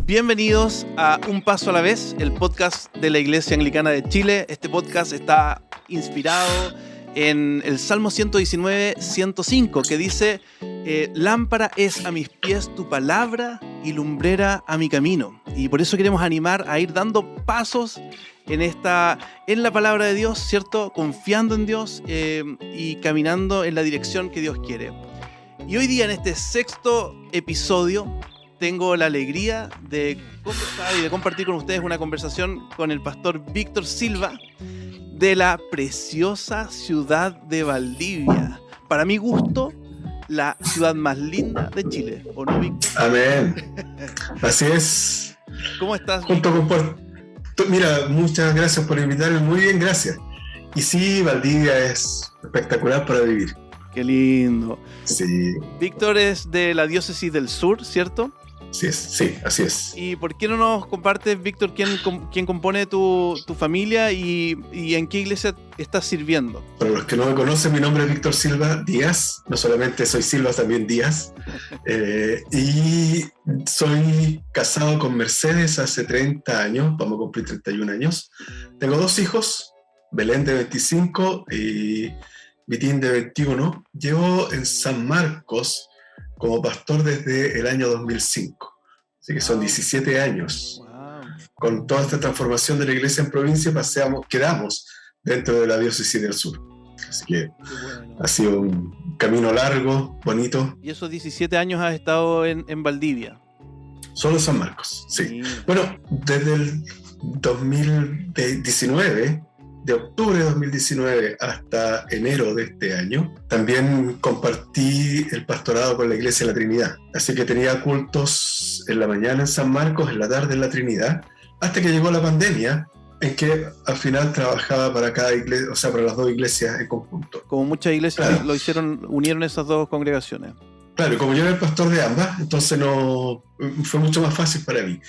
Bienvenidos a Un Paso a la Vez, el podcast de la Iglesia Anglicana de Chile. Este podcast está inspirado en el Salmo 119, 105, que dice: lámpara es a mis pies tu palabra y lumbrera a mi camino. Y por eso queremos animar a ir dando pasos en la palabra de Dios, ¿cierto? Confiando en Dios y caminando en la dirección que Dios quiere. Y hoy día, en este sexto episodio, tengo la alegría de conversar y de compartir con ustedes una conversación con el pastor Víctor Silva de la preciosa ciudad de Valdivia. Para mi gusto, la ciudad más linda de Chile, ¿o no, Víctor? Amén. Así es. ¿Cómo estás? Mira, muchas gracias por invitarme. Muy bien, gracias. Y sí, Valdivia es espectacular para vivir. Qué lindo. Sí. Víctor es de la diócesis del sur, ¿cierto? Sí, así es. ¿Y por qué no nos compartes, Víctor, quién compone tu familia y en qué iglesia estás sirviendo? Para los que no me conocen, mi nombre es Víctor Silva Díaz. No solamente soy Silva, también Díaz. Y soy casado con Mercedes hace 30 años. Vamos a cumplir 31 años. Tengo 2 hijos, Belén de 25 y Vitín de 21. Llevo en San Marcos como pastor desde el año 2005. Así que son 17 años. Wow. Con toda esta transformación de la iglesia en provincia, quedamos dentro de la diócesis del sur. Así que bueno. Ha sido un camino largo, bonito. ¿Y esos 17 años has estado en Valdivia? Solo San Marcos, sí. Sí. Bueno, desde el 2019, de octubre de 2019 hasta enero de este año, también compartí el pastorado con la Iglesia de la Trinidad. Así que tenía cultos en la mañana en San Marcos, en la tarde en la Trinidad, hasta que llegó la pandemia, en que al final trabajaba para cada iglesia, o sea, para las 2 iglesias en conjunto. Como muchas iglesias Claro. lo hicieron, unieron esas 2 congregaciones. Claro, como yo era el pastor de ambas, entonces fue mucho más fácil para mí.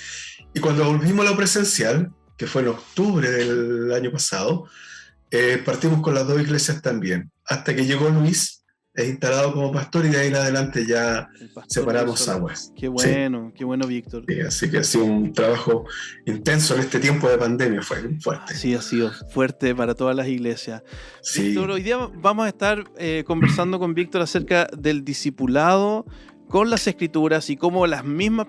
Y cuando volvimos a lo presencial, que fue en octubre del año pasado, partimos con las 2 iglesias también, hasta que llegó Luis, es instalado como pastor, y de ahí en adelante ya separamos aguas. Qué bueno, sí. Qué bueno, Víctor. Sí, así que ha sido un trabajo intenso en este tiempo de pandemia, fue fuerte. Sí, ha sido fuerte para todas las iglesias. Sí. Víctor, hoy día vamos a estar conversando con Víctor acerca del discipulado con las escrituras y cómo la misma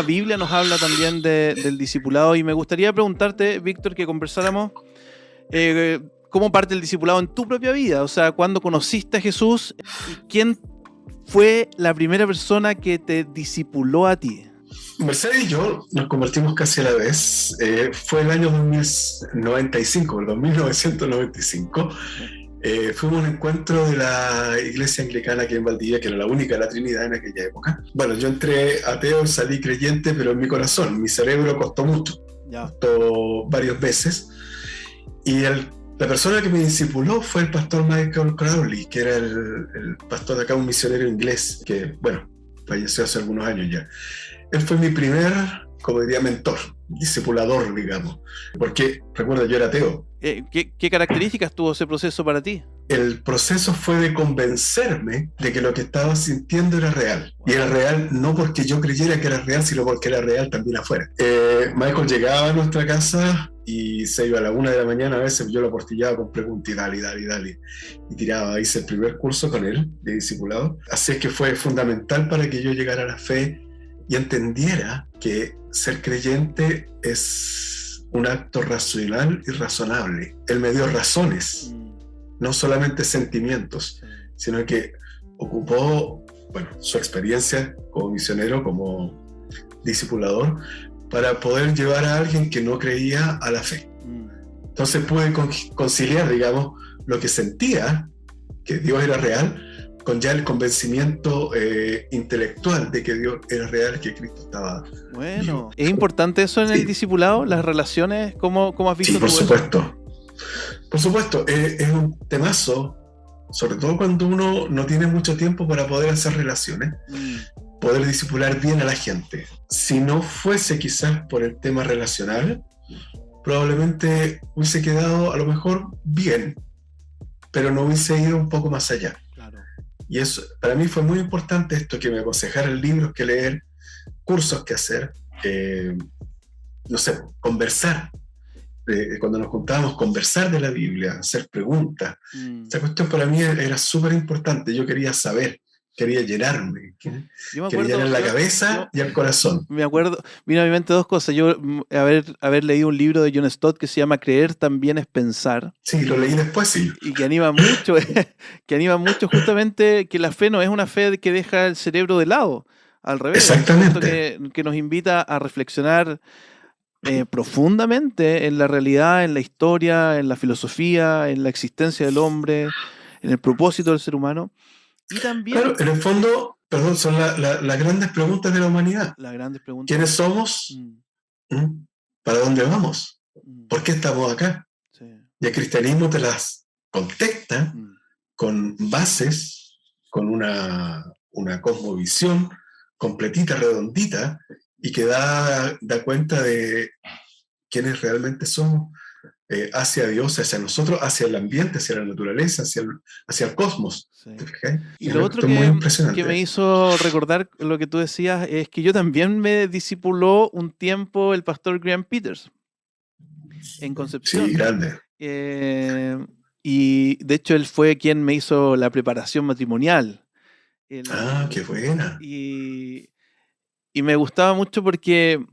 Biblia nos habla también del discipulado. Y me gustaría preguntarte, Víctor, que conversáramos cómo parte el discipulado en tu propia vida. O sea, ¿cuándo conociste a Jesús? ¿Y quién fue la primera persona que te discipuló a ti? Mercedes y yo nos convertimos casi a la vez. Fue el año 1995. Fuimos a un encuentro de la iglesia anglicana aquí en Valdivia, que era la única de la Trinidad en aquella época. Bueno, yo entré ateo, salí creyente, pero en mi corazón, mi cerebro costó mucho. Costó varias veces. Y la persona que me discipuló fue el pastor Michael Crowley, que era el pastor de acá, un misionero inglés, que, bueno, falleció hace algunos años ya. Él fue mi primer, como diría, mentor, discipulador, digamos. Porque, recuerda, yo era ateo. ¿Qué características tuvo ese proceso para ti? El proceso fue de convencerme de que lo que estaba sintiendo era real. Wow. Y era real no porque yo creyera que era real, sino porque era real también afuera. Michael llegaba a nuestra casa y se iba a la 1 de la mañana, a veces yo lo aportillaba con preguntas y dale. Y tiraba, hice el primer curso con él de discipulado. Así es que fue fundamental para que yo llegara a la fe y entendiera que ser creyente es un acto racional y razonable. Él me dio razones, no solamente sentimientos, sino que ocupó, su experiencia como misionero, como discipulador, para poder llevar a alguien que no creía a la fe. Entonces pude conciliar, digamos, lo que sentía, que Dios era real, con ya el convencimiento intelectual de que Dios era real, que Cristo estaba vivo. ¿Es importante eso en el discipulado? ¿Las relaciones? ¿Cómo has visto? Sí, por supuesto. Por supuesto, es un temazo, sobre todo cuando uno no tiene mucho tiempo para poder hacer relaciones, poder discipular bien a la gente. Si no fuese quizás por el tema relacional, probablemente hubiese quedado a lo mejor bien, pero no hubiese ido un poco más allá. Y eso, para mí fue muy importante esto, que me aconsejaran libros que leer, cursos que hacer, eh, no sé, conversar. Cuando nos juntábamos, conversar de la Biblia, hacer preguntas. Esa cuestión para mí era súper importante. Yo quería saber, quería llenarme, Yo me quería acuerdo, llenar la yo cabeza y el corazón. me acuerdo, vino a mi mente dos cosas. Yo haber leído un libro de John Stott que se llama Creer también es pensar. Sí, lo leí después, sí. Y que anima mucho, que anima mucho justamente que la fe no es una fe que deja el cerebro de lado. Al revés, es cierto Exactamente. que nos invita a reflexionar profundamente en la realidad, en la historia, en la filosofía, en la existencia del hombre, en el propósito del ser humano. Y también Claro, en el fondo, perdón, son las grandes preguntas de la humanidad. las grandes preguntas. ¿Quiénes somos? Mm, ¿Mm? ¿Para dónde vamos? mm, ¿Por qué estamos acá? sí, Y el cristianismo te las contesta mm, con bases, con una cosmovisión completita, redondita, y que da cuenta de quiénes realmente somos hacia Dios, hacia nosotros, hacia el ambiente, hacia la naturaleza, hacia el cosmos. sí. ¿Te fijas? Y Es lo una otro cuestión muy que me impresionante. hizo recordar lo que tú decías es que yo también me discipuló un tiempo el pastor Graham Peters en Sí, Concepción. grande. Eh, y de hecho él fue quien me hizo la preparación matrimonial. Ah, El- qué buena. y, y me gustaba mucho porque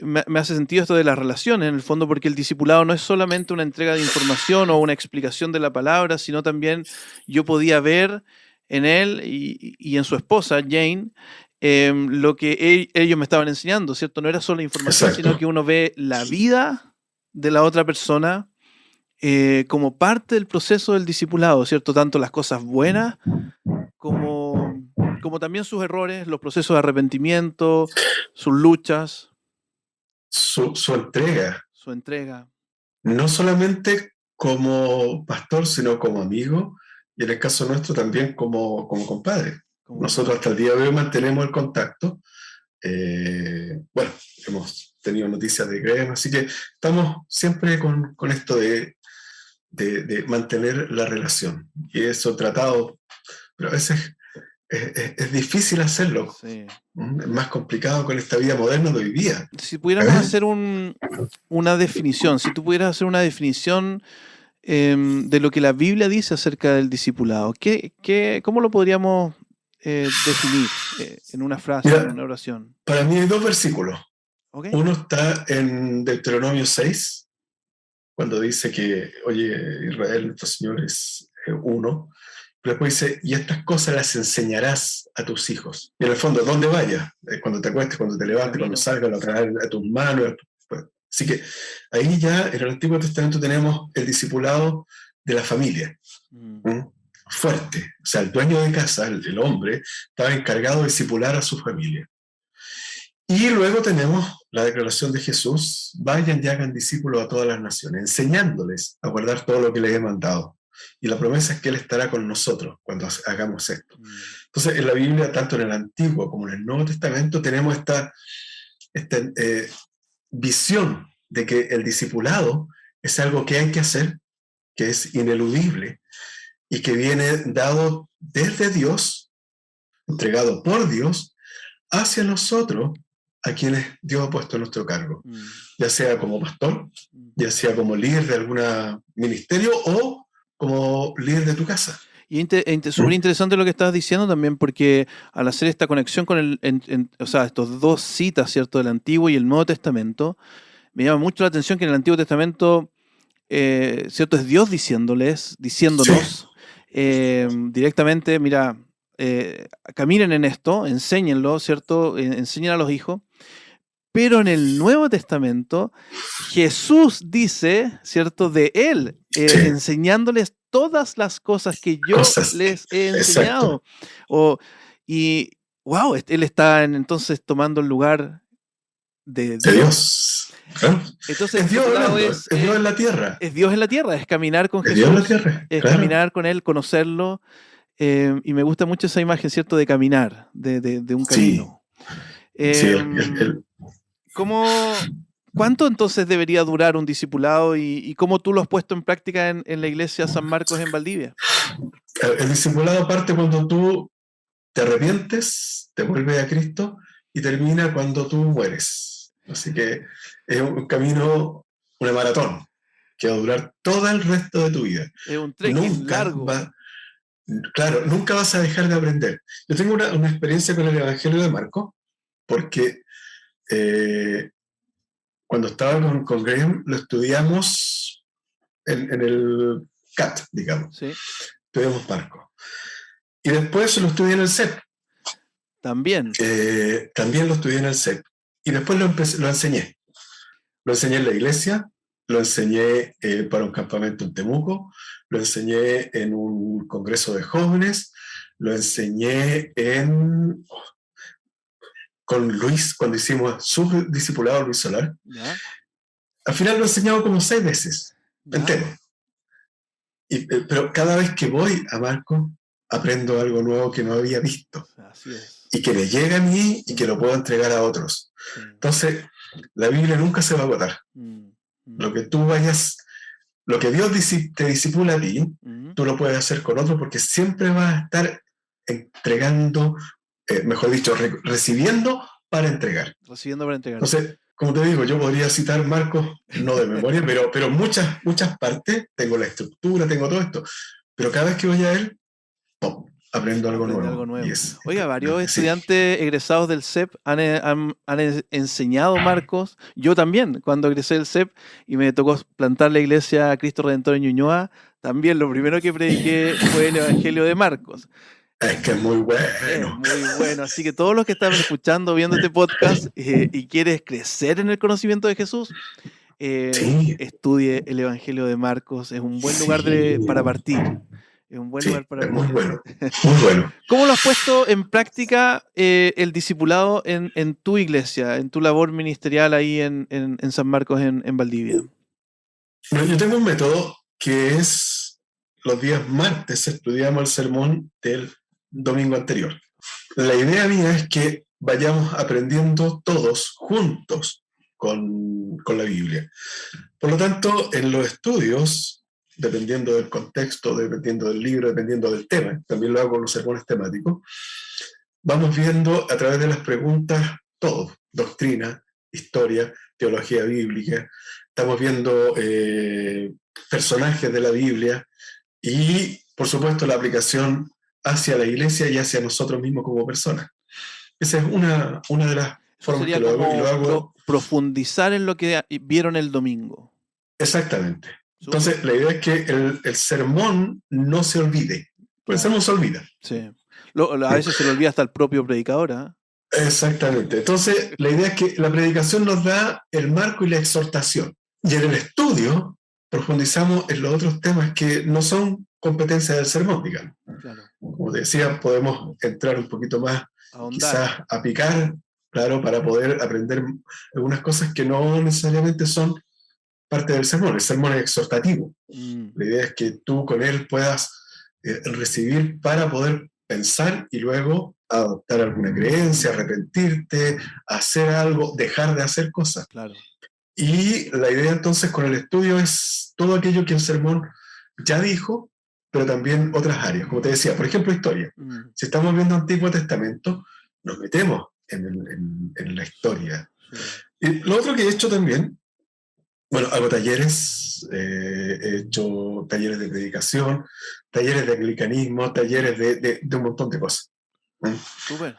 me hace sentido esto de las relaciones, en el fondo, porque el discipulado no es solamente una entrega de información o una explicación de la palabra, sino también yo podía ver en él y en su esposa, Jane, lo que ellos me estaban enseñando, ¿cierto? No era solo información, sino que Exacto. uno ve la vida de la otra persona como parte del proceso del discipulado, ¿cierto? Tanto las cosas buenas como, como también sus errores, los procesos de arrepentimiento, sus luchas, Su entrega, su entrega. no solamente como pastor, sino como amigo, y en el caso nuestro también como compadre. Como Nosotros compadre. hasta el día de hoy mantenemos el contacto. Bueno, hemos tenido noticias de Graham, así que estamos siempre con esto de mantener la relación. Y eso tratado, pero a veces es difícil hacerlo. Sí. Es más complicado con esta vida moderna de hoy día. Si pudiéramos ¿Eh? hacer una definición, si tú pudieras hacer una definición de lo que la Biblia dice acerca del discipulado, ¿cómo lo podríamos definir en una frase, en Mira, una oración? para mí hay dos versículos. ¿Ok? Uno está en Deuteronomio 6, cuando dice que, oye, Israel, nuestro Señor es uno. Pero después dice, y estas cosas las enseñarás a tus hijos. Y en el fondo, ¿dónde vayas? Cuando te acuestes, cuando te En el levantes, cuando camino. salgas, lo traerás a tus manos. Pues. Así que ahí ya en el Antiguo Testamento tenemos el discipulado de la familia. Mm, ¿Mm? Fuerte. O sea, el dueño de casa, el hombre, estaba encargado de discipular a su familia. Y luego tenemos la declaración de Jesús, vayan y hagan discípulos a todas las naciones, enseñándoles a guardar todo lo que les he mandado. Y la promesa es que Él estará con nosotros cuando hagamos esto. mm, Entonces, en la Biblia, tanto en el Antiguo como en el Nuevo Testamento, tenemos esta visión de que el discipulado es algo que hay que hacer, que es ineludible y que viene dado desde Dios, entregado por Dios, hacia nosotros, a quienes Dios ha puesto a nuestro cargo, mm, ya sea como pastor, mm. ya sea como líder de algún ministerio o como líder de tu casa. Y súper ¿Mm? interesante lo que estás diciendo también, porque al hacer esta conexión con o sea, estos dos citas, ¿cierto?, del Antiguo y el Nuevo Testamento, me llama mucho la atención que en el Antiguo Testamento, ¿cierto?, es Dios Sí, diciéndonos directamente, mira, caminen en esto, enséñenlo, ¿cierto?, enseñen a los hijos. Pero en el Nuevo Testamento, Jesús dice, ¿cierto?, de Él, sí, enseñándoles todas las cosas que yo cosas, les he exacto, enseñado. O, y, wow, Él está entonces tomando el lugar de de Dios. Dios. ¿Claro? Entonces, el Es Dios discipulado hablando, es Dios en la tierra, es Dios en la tierra, es caminar con es Dios en la Jesús, tierra, es claro. caminar con Él, conocerlo. Y me gusta mucho esa imagen, ¿cierto?, de caminar, de un Sí, camino. sí, Em, ¿Cómo, cuánto entonces debería durar un discipulado y cómo tú lo has puesto en práctica en la iglesia San Marcos en Valdivia? el discipulado parte cuando tú te arrepientes, te vuelves a Cristo y termina cuando tú mueres. Así que es un camino, una maratón, que va a durar todo el resto de tu vida. Es un trekking largo. Claro, nunca vas a dejar de aprender. Yo tengo una experiencia con el Evangelio de Marcos, porque cuando estaba con Graham lo estudiamos en el CAT, digamos. Sí. Estudiamos Marcos. Y después lo estudié en el CEP. También. También lo estudié en el CEP. Y después lo enseñé. Lo enseñé en la iglesia, lo enseñé para un campamento en Temuco, lo enseñé en un congreso de jóvenes, lo enseñé con Luis, cuando hicimos su discipulado Luis Solar. ¿Ya? Al final lo he enseñado como 6 veces, entero. Pero cada vez que voy a Marcos, aprendo algo nuevo que no había visto. Así es. Y que me llega a mí y que lo puedo entregar a otros. Sí. Entonces, la Biblia nunca se va a agotar. Lo que tú vayas, lo que Dios te disipula a ti, tú lo puedes hacer con otros, porque siempre vas a estar entregando, mejor dicho, recibiendo para entregar. Recibiendo para entregar. Entonces, como te digo, yo podría citar Marcos, no de memoria, pero muchas partes, tengo la estructura, tengo todo esto, pero cada vez que voy a él, aprendo algo nuevo. Oiga, varios estudiantes egresados del CEP han enseñado Marcos. Yo también, cuando egresé del CEP y me tocó plantar la iglesia Cristo Redentor en Ñuñoa, también lo primero que prediqué fue el Evangelio de Marcos. Es que es muy bueno. Es muy bueno. Así que todos los que están escuchando, viendo este podcast y quieres crecer en el conocimiento de Jesús, estudie el Evangelio de Marcos. Es un buen lugar para partir. Es un buen lugar para partir. Muy bueno. Muy bueno. ¿Cómo lo has puesto en práctica el discipulado en tu iglesia, en tu labor ministerial ahí en San Marcos, en Valdivia? Bueno, yo tengo un método que es los días martes estudiamos el sermón del domingo anterior. La idea mía es que vayamos aprendiendo todos juntos con la Biblia. Por lo tanto, en los estudios, dependiendo del contexto, dependiendo del libro, dependiendo del tema, también lo hago con los sermones temáticos, vamos viendo a través de las preguntas todo: doctrina, historia, teología bíblica, estamos viendo personajes de la Biblia y, por supuesto, la aplicación hacia la iglesia y hacia nosotros mismos como personas. Esa es una de las formas que lo hago. Y lo hago profundizar en lo que vieron el domingo. Exactamente. Entonces, la idea es que el sermón no se olvide. Pues el sermón se olvida. Sí. A veces se le olvida hasta el propio predicador, ¿eh? Exactamente. Entonces, la idea es que la predicación nos da el marco y la exhortación. Y en el estudio profundizamos en los otros temas que no son competencia del sermón, digamos. Claro. Como te decía, podemos entrar un poquito más, quizás a picar, claro, para poder aprender algunas cosas que no necesariamente son parte del sermón. El sermón es exhortativo. La idea es que tú con él puedas recibir para poder pensar y luego adoptar alguna creencia, arrepentirte, hacer algo, dejar de hacer cosas. Claro. Y la idea entonces con el estudio es todo aquello que el sermón ya dijo, pero también otras áreas. Como te decía, por ejemplo, historia. Si estamos viendo Antiguo Testamento, nos metemos en la historia. Y lo otro que he hecho también, bueno, hago talleres, he hecho talleres de predicación, talleres de anglicanismo, talleres de un montón de cosas.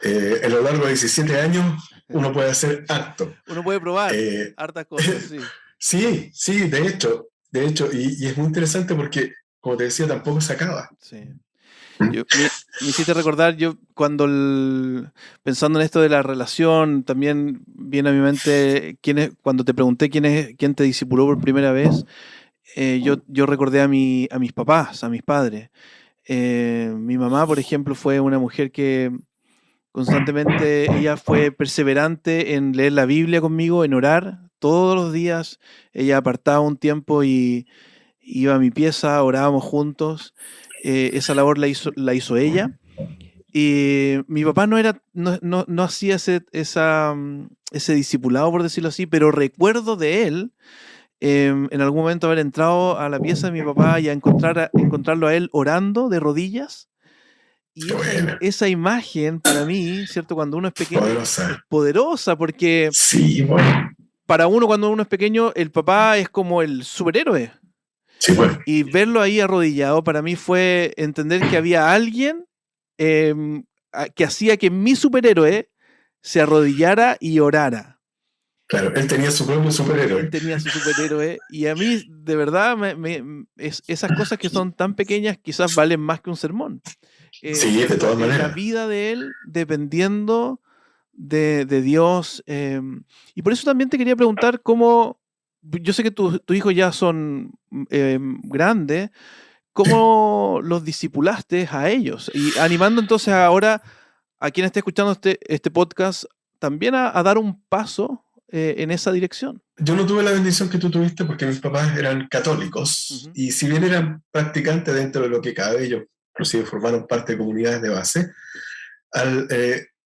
En lo largo de 17 años uno puede hacer harto. Uno puede probar hartas cosas, sí. Sí, de hecho, y es muy interesante porque, como te decía, tampoco se acaba. Sí. Me hiciste recordar, yo cuando pensando en esto de la relación, también viene a mi mente cuando te pregunté quién te discipuló por primera vez, yo recordé a mis papás, a mis padres. Mi mamá, por ejemplo, fue una mujer que constantemente, ella fue perseverante en leer la Biblia conmigo, en orar todos los días. Ella apartaba un tiempo y iba a mi pieza, orábamos juntos. Esa labor la hizo ella. Y mi papá no hacía ese discipulado, por decirlo así, pero recuerdo de él en algún momento haber entrado a la pieza de mi papá y encontrarlo a él orando de rodillas Y Qué buena. esa imagen para mí, ¿cierto? Cuando uno es pequeño, es Poderosa. poderosa porque Sí, bueno. para uno cuando uno es pequeño, el papá es como el superhéroe. Sí, bueno. Y verlo ahí arrodillado para mí fue entender que había alguien que hacía que mi superhéroe se arrodillara y orara. Claro, él tenía su propio Él superhéroe. tenía su superhéroe y a mí de verdad esas cosas que son tan pequeñas quizás valen más que un sermón. Sí, de ¿Cierto? todas En la maneras. vida de él dependiendo de Dios. Y por eso también te quería preguntar cómo, yo sé que tus hijos ya son grandes, ¿cómo los discipulaste a ellos? Y animando entonces ahora a quien esté escuchando este podcast también a dar un paso en esa dirección. Yo no tuve la bendición que tú tuviste porque mis papás eran católicos y si bien eran practicantes dentro de lo que cabe, ellos inclusive formaron parte de comunidades de base,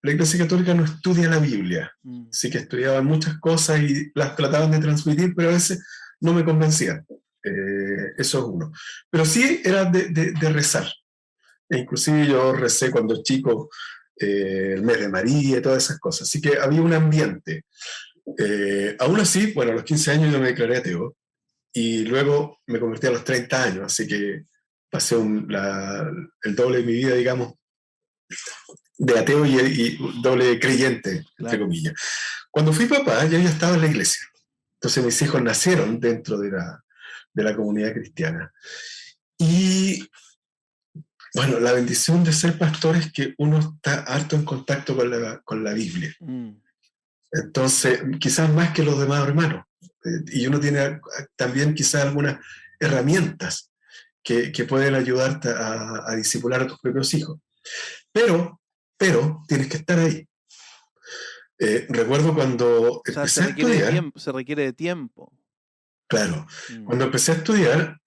la Iglesia Católica no estudia la Biblia, sí que estudiaban muchas cosas y las trataban de transmitir, pero a veces no me convencían. Eso es uno. Pero sí era de rezar. E inclusive yo recé cuando chico el mes de María y todas esas cosas. Así que había un ambiente. Aún así, bueno, a los 15 años yo me declaré ateo y luego me convertí a los 30 años, así que pasé el doble de mi vida, digamos, de ateo y doble creyente, entre comillas. Cuando fui papá, ya estaba en la iglesia. Entonces mis hijos nacieron dentro de la comunidad cristiana. Y bueno, la bendición de ser pastor es que uno está harto en contacto con la Biblia. Entonces, quizás más que los demás hermanos. Y uno tiene también quizás algunas herramientas que pueden ayudarte a discipular a tus propios hijos. Pero tienes que estar ahí. Recuerdo cuando empecé a estudiar. Se requiere de tiempo. Claro. Cuando empecé a estudiar,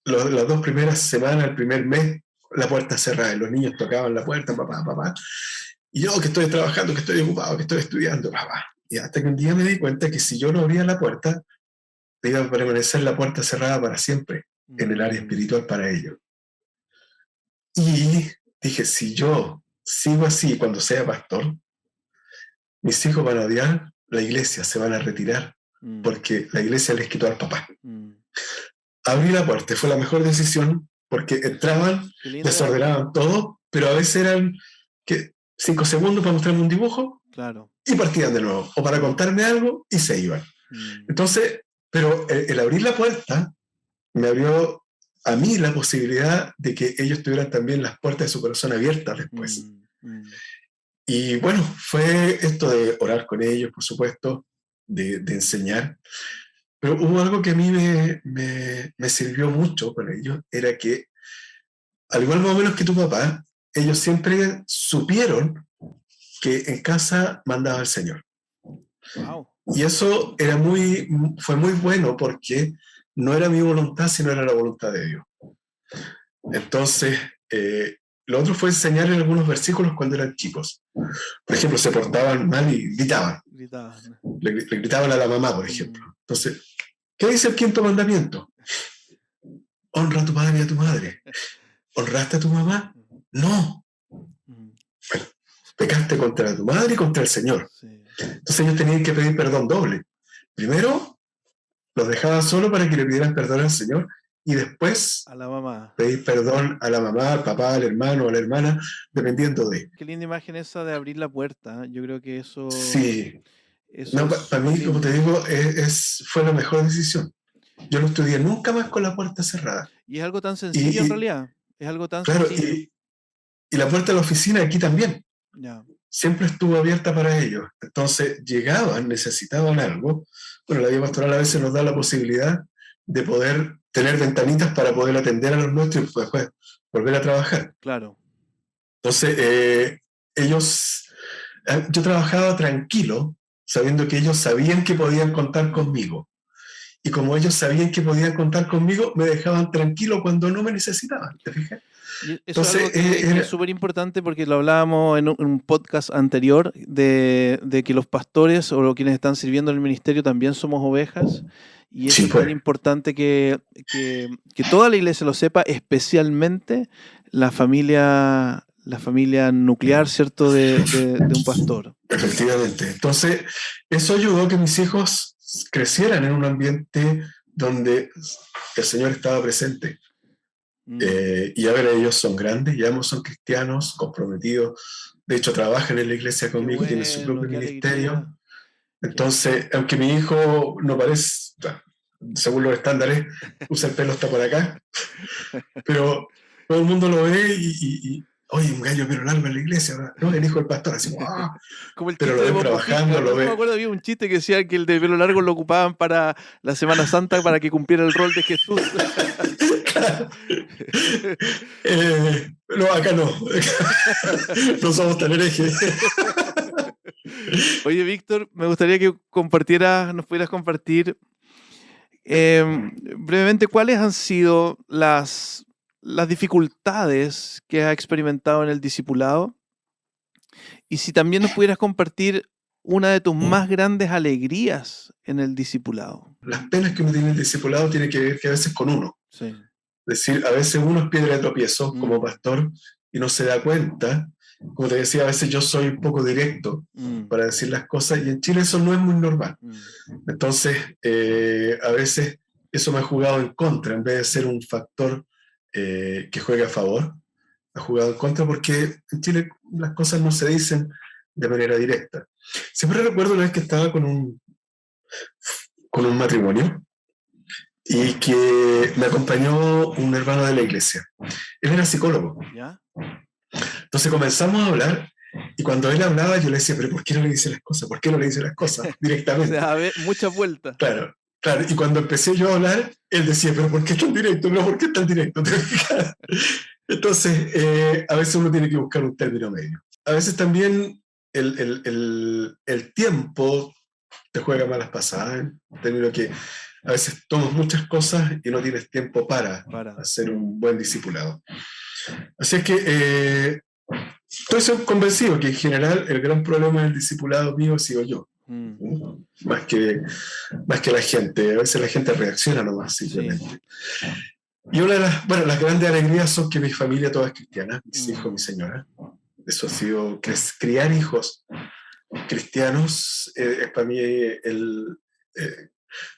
las 2 primeras semanas, el primer mes, la puerta cerrada. Y los niños tocaban la puerta, papá, papá. Y yo que estoy trabajando, que estoy ocupado, que estoy estudiando, papá. Y hasta que un día me di cuenta que si yo no abría la puerta, iba a permanecer la puerta cerrada para siempre en el área espiritual para ellos. Y dije, si yo sigo así cuando sea pastor, mis hijos van a odiar la iglesia, se van a retirar, porque la iglesia les quitó al papá. Abrí la puerta, fue la mejor decisión, porque entraban, desordenaban todo, pero a veces eran 5 segundos para mostrarme un dibujo, claro, y partían de nuevo, o para contarme algo, y se iban. Entonces, pero el abrir la puerta me abrió a mí la posibilidad de que ellos tuvieran también las puertas de su corazón abiertas después. Y bueno, fue esto de orar con ellos, por supuesto, de enseñar. Pero hubo algo que a mí me sirvió mucho con ellos, era que, al igual más o menos que tu papá, ellos siempre supieron que en casa mandaba el Señor. Wow. Y eso fue muy bueno porque no era mi voluntad, sino era la voluntad de Dios. Entonces, lo otro fue enseñarles algunos versículos cuando eran chicos. Por ejemplo, se portaban mal y gritaban. Le gritaban a la mamá, por ejemplo. Entonces, ¿qué dice el 5.º mandamiento? Honra a tu padre y a tu madre. ¿Honraste a tu mamá? No. Bueno, pecaste contra tu madre y contra el Señor. Entonces ellos tenían que pedir perdón doble. Primero, los dejaban solo para que le pidieran perdón al Señor y después a la mamá. Pedir perdón a la mamá, al papá, al hermano, a la hermana, dependiendo de. Qué linda imagen esa de abrir la puerta. Yo creo que eso... Sí. Eso para mí, como te digo, fue la mejor decisión. Yo no estudié nunca más con la puerta cerrada. Y es algo tan sencillo en realidad. Es algo tan sencillo. Y la puerta de la oficina aquí también. Ya. Siempre estuvo abierta para ellos. Entonces llegaban, necesitaban algo. Bueno, la vida pastoral a veces nos da la posibilidad de poder tener ventanitas para poder atender a los nuestros y después volver a trabajar. Claro. Entonces, yo trabajaba tranquilo, sabiendo que ellos sabían que podían contar conmigo. Y como ellos sabían que podían contar conmigo, me dejaban tranquilo cuando no me necesitaban, ¿te fijas? Y eso entonces, es algo que es súper importante porque lo hablábamos en un podcast anterior de que los pastores o quienes están sirviendo en el ministerio también somos ovejas Y eso Sí, es tan pues. importante que toda la iglesia lo sepa, especialmente la familia nuclear, ¿cierto?, de un pastor. Efectivamente. Entonces, eso ayudó a que mis hijos crecieran en un ambiente donde el Señor estaba presente. Y a ver, ellos son grandes, ya ambos son cristianos, comprometidos. De hecho, trabajan en la iglesia Qué conmigo, tienen su bueno, propio qué ministerio. alegría. Entonces, aunque mi hijo no parece, según los estándares, usa el pelo hasta por acá, pero todo el mundo lo ve oye, un gallo pelo largo en la iglesia, ¿no? El hijo del pastor, así, ¡wow! Como el Pero chiste lo de ven Bob trabajando, Mojica, lo ¿no? Me ven. acuerdo, había un chiste que decía que el de pelo largo lo ocupaban para la Semana Santa para que cumpliera el rol de Jesús. No, acá no. No somos tan herejes. Oye, Víctor, me gustaría que nos pudieras compartir brevemente cuáles han sido las dificultades que has experimentado en el discipulado y si también nos pudieras compartir una de tus más grandes alegrías en el discipulado. Las penas que uno tiene en el discipulado tiene que ver que a veces con uno. Sí. Es decir, a veces uno es piedra de tropiezo como pastor y no se da cuenta. Como te decía, a veces yo soy un poco directo para decir las cosas y en Chile eso no es muy normal. Entonces, a veces eso me ha jugado en contra, en vez de ser un factor que juegue a favor, ha jugado en contra porque en Chile las cosas no se dicen de manera directa. Siempre recuerdo una vez que estaba con un matrimonio y que me acompañó un hermano de la iglesia. Él era psicólogo. ¿Ya? Entonces comenzamos a hablar y cuando él hablaba yo le decía, pero ¿por qué no le dice las cosas? ¿Por qué no le dice las cosas directamente? O sea, a ver, muchas vueltas. Claro. Y cuando empecé yo a hablar, él decía, pero ¿por qué tan directo? ¿Pero por qué tan directo? Entonces, a veces uno tiene que buscar un término medio. A veces también el tiempo te juega malas pasadas, en términos que a veces tomas muchas cosas y no tienes tiempo para hacer un buen discipulado. Así es que estoy convencido que en general el gran problema del discipulado mío ha sido yo. Más que la gente. A veces la gente reacciona nomás simplemente. Sí. Y una de las grandes alegrías son que mi familia toda es cristiana, mis hijos, mi señora. Eso ha sido criar hijos cristianos, es para mí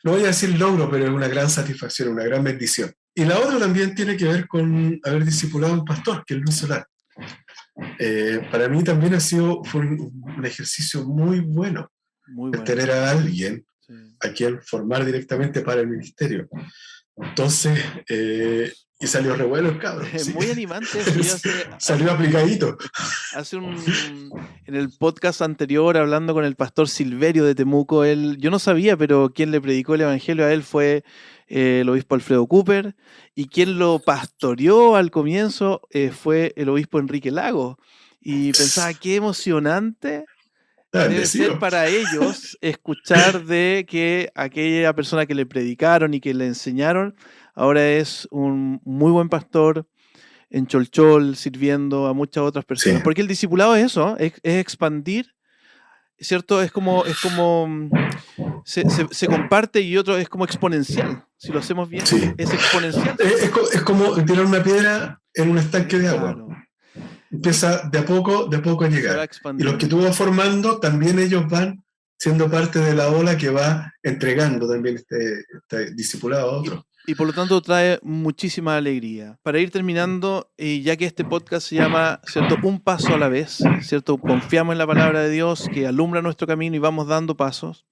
no voy a decir logro, pero es una gran satisfacción, una gran bendición. Y la otra también tiene que ver con haber discipulado a un pastor, que es Luis Solar. Para mí también fue un ejercicio muy bueno, el tener a alguien a quien formar directamente para el ministerio. Entonces, y salió revuelo el cabrón. Sí. Muy animante eso. Salió aplicadito. En el podcast anterior, hablando con el pastor Silverio de Temuco, yo no sabía, pero quien le predicó el evangelio a él fue el obispo Alfredo Cooper, y quien lo pastoreó al comienzo fue el obispo Enrique Lago. Y pensaba, qué emocionante debe ser para ellos escuchar de que aquella persona que le predicaron y que le enseñaron ahora es un muy buen pastor en Cholchol, sirviendo a muchas otras personas. Sí. Porque el discipulado es eso, es expandir, ¿cierto? Es como se comparte y otro es como exponencial. Si lo hacemos bien, sí. Es exponencial. Es como tirar una piedra en un estanque de agua. Claro. Empieza de a poco a llegar. Y los que tú vas formando, también ellos van siendo parte de la ola que va entregando también este discipulado a otros. Y por lo tanto trae muchísima alegría. Para ir terminando, ya que este podcast se llama, ¿cierto?, Un paso a la vez, ¿cierto? Confiamos en la palabra de Dios que alumbra nuestro camino y vamos dando pasos.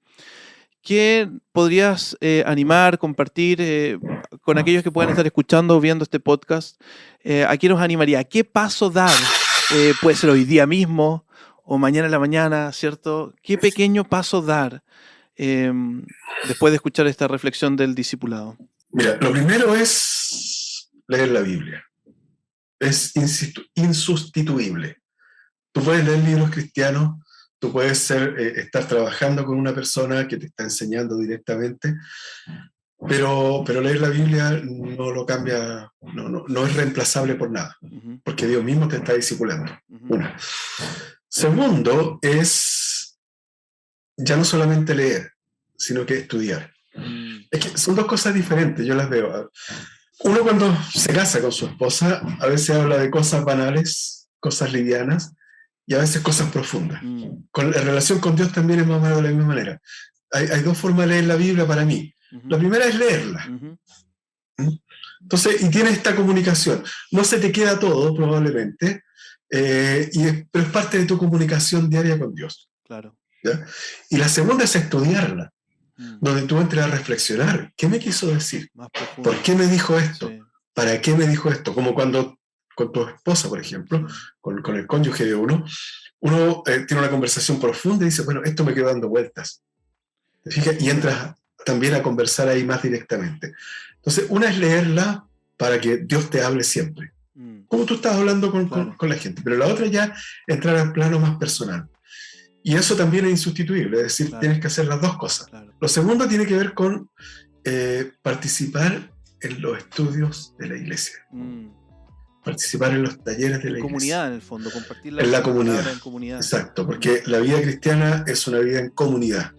¿Qué podrías animar, compartir con aquellos que puedan estar escuchando o viendo este podcast? ¿A quién nos animaría? ¿Qué paso dar? Puede ser hoy día mismo o mañana en la mañana, ¿cierto? ¿Qué pequeño paso dar después de escuchar esta reflexión del discipulado? Mira, lo primero es leer la Biblia. Es insustituible. Tú puedes leer libros cristianos, tú puedes estar trabajando con una persona que te está enseñando directamente, pero leer la Biblia no lo cambia, no es reemplazable por nada, porque Dios mismo te está discipulando. Una. Segundo es ya no solamente leer, sino que estudiar. Es que son dos cosas diferentes, yo las veo. Uno cuando se casa con su esposa, a veces habla de cosas banales, cosas livianas, y a veces cosas profundas. Con la relación con Dios también es más o menos de la misma manera. Hay dos formas de leer la Biblia para mí. La primera es leerla. Entonces, y tienes esta comunicación. No se te queda todo, probablemente, pero es parte de tu comunicación diaria con Dios. Claro. ¿Ya? Y la segunda es estudiarla, donde tú entres a reflexionar. ¿Qué me quiso decir? ¿Por qué me dijo esto? Sí. ¿Para qué me dijo esto? Como cuando con tu esposa, por ejemplo, con el cónyuge de uno tiene una conversación profunda y dice, bueno, esto me quedó dando vueltas. ¿Te fijas? Y entras también a conversar ahí más directamente. Entonces, una es leerla para que Dios te hable siempre, como tú estás hablando con la gente, pero la otra ya entrar al plano más personal. Y eso también es insustituible, es decir, tienes que hacer las dos cosas. Lo segundo tiene que ver con participar en los estudios de la iglesia. Participar en los talleres de la iglesia. Comunidad, en el fondo, compartir en la comunidad. Exacto, porque la vida cristiana es una vida en comunidad.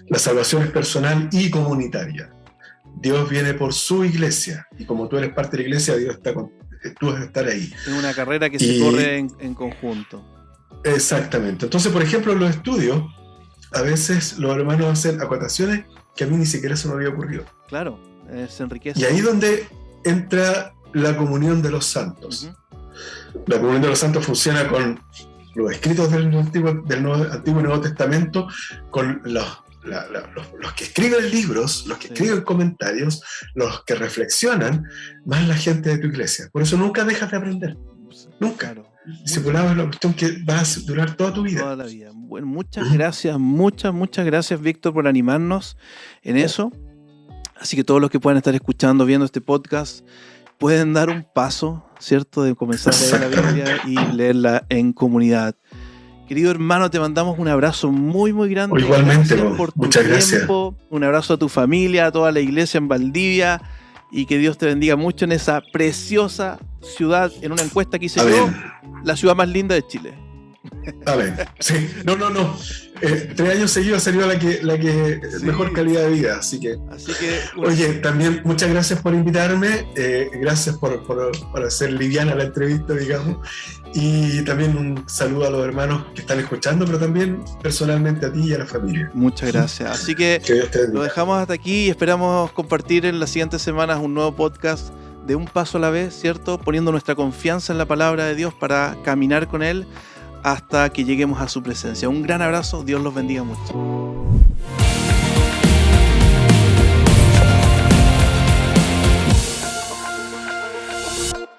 La salvación es personal y comunitaria. Dios viene por su iglesia, y como tú eres parte de la iglesia, tú vas a estar ahí. Es una carrera que se corre en conjunto. Exactamente. Entonces, por ejemplo, en los estudios, a veces los hermanos hacen acotaciones que a mí ni siquiera se me había ocurrido. Claro, se enriquece. Y ahí es donde entra la comunión de los santos. La comunión de los santos funciona con los escritos del Antiguo y Nuevo Testamento, con los que escriben libros, los que escriben comentarios, los que reflexionan, más la gente de tu iglesia. Por eso nunca dejas de aprender. Nunca. Claro. Discipulado es la cuestión que va a durar toda tu vida. Toda la vida. Bueno, muchas gracias, muchas gracias, Víctor, por animarnos en eso. Así que todos los que puedan estar escuchando, viendo este podcast, pueden dar un paso, ¿cierto?, de comenzar a leer la Biblia y leerla en comunidad. Querido hermano, te mandamos un abrazo muy, muy grande. Igualmente, por tu muchas gracias. Un abrazo a tu familia, a toda la iglesia en Valdivia, y que Dios te bendiga mucho en esa preciosa ciudad. En una encuesta que hice yo, la ciudad más linda de Chile. Amén. Sí, no. 3 años seguidos salió la que sí. Mejor calidad de vida, así que bueno. Oye, también muchas gracias por invitarme, gracias por hacer liviana la entrevista, digamos, y también un saludo a los hermanos que están escuchando, pero también personalmente a ti y a la familia. Muchas gracias. Así que lo dejamos hasta aquí y esperamos compartir en las siguientes semanas un nuevo podcast de un paso a la vez, ¿cierto? Poniendo nuestra confianza en la palabra de Dios para caminar con Él hasta que lleguemos a su presencia. Un gran abrazo, Dios los bendiga mucho.